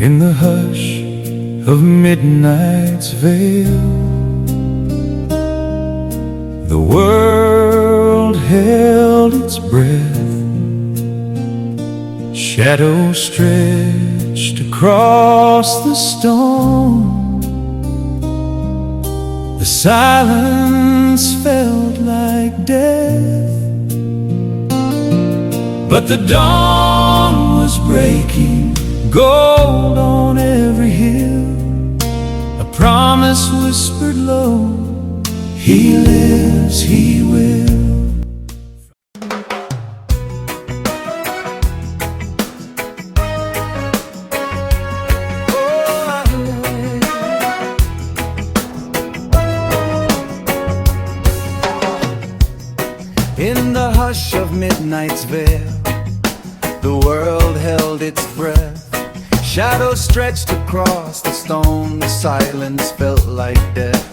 In the hush of midnight's veil, the world held its breath. Shadows stretched across the stone. The silence felt like death. But the dawn was breaking, gold on every hill. A promise whispered low, he lives, he will. In the hush of midnight's veil, the world held its breath. Shadows stretched across the stone, the silence felt like death.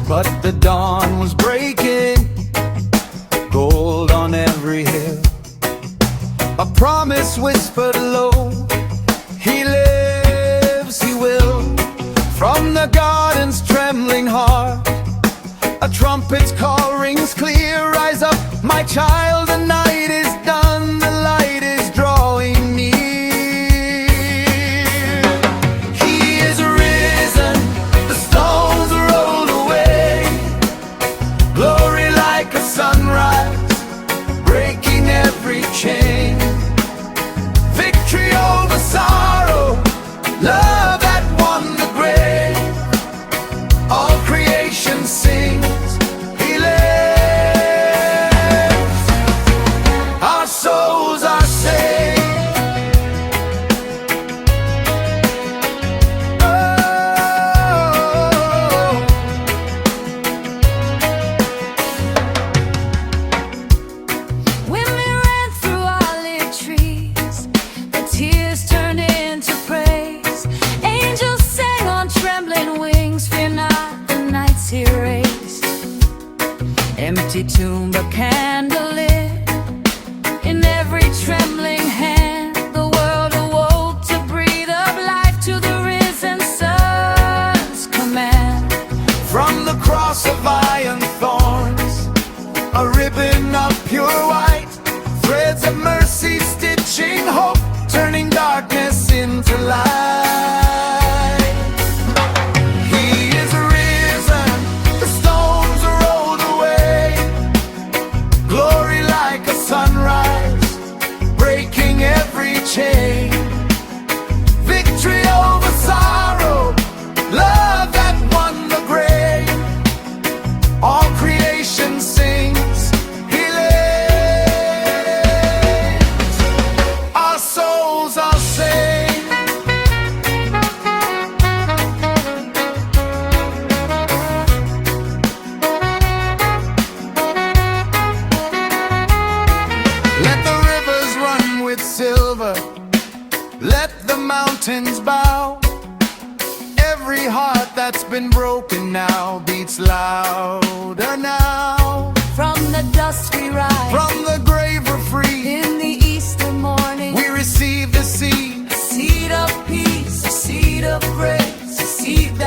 But the dawn was breaking, gold on every hill. A promise whispered low, he lives, he will. From the garden's trembling heart, a trumpet's call rings clear. Rise up, my child, the night is done, the light is drawing near. He is risen, the stones rolled away. Glory like a sunrise, breaking every chain. Victory over sorrow, love that won the grave. All creation sings, souls are saved. Oh. When we ran through olive trees, the tears turned into praise. Angels sang on trembling wings, fear not, the night's erased. Empty tomb, but candle lit. In every trembling hand, the world awoke to breathe of life to the risen Son's command. From the cross of iron thorns, a ribbon of pure white, threads of mercy stitching hope, turning darkness into light. He is risen, the stones are rolled away. Glory like a sunrise, breaking every chain. Victory over sorrow, love that won the grave. All creation sings, he lives. Our souls are saved. Let the rivers run with silver, let the mountains bow. Every heart that's been broken now beats louder now. From the dust we rise, From the grave we're free. in the Easter morning, We receive the seed, a seed of peace, a seed of grace, a seed that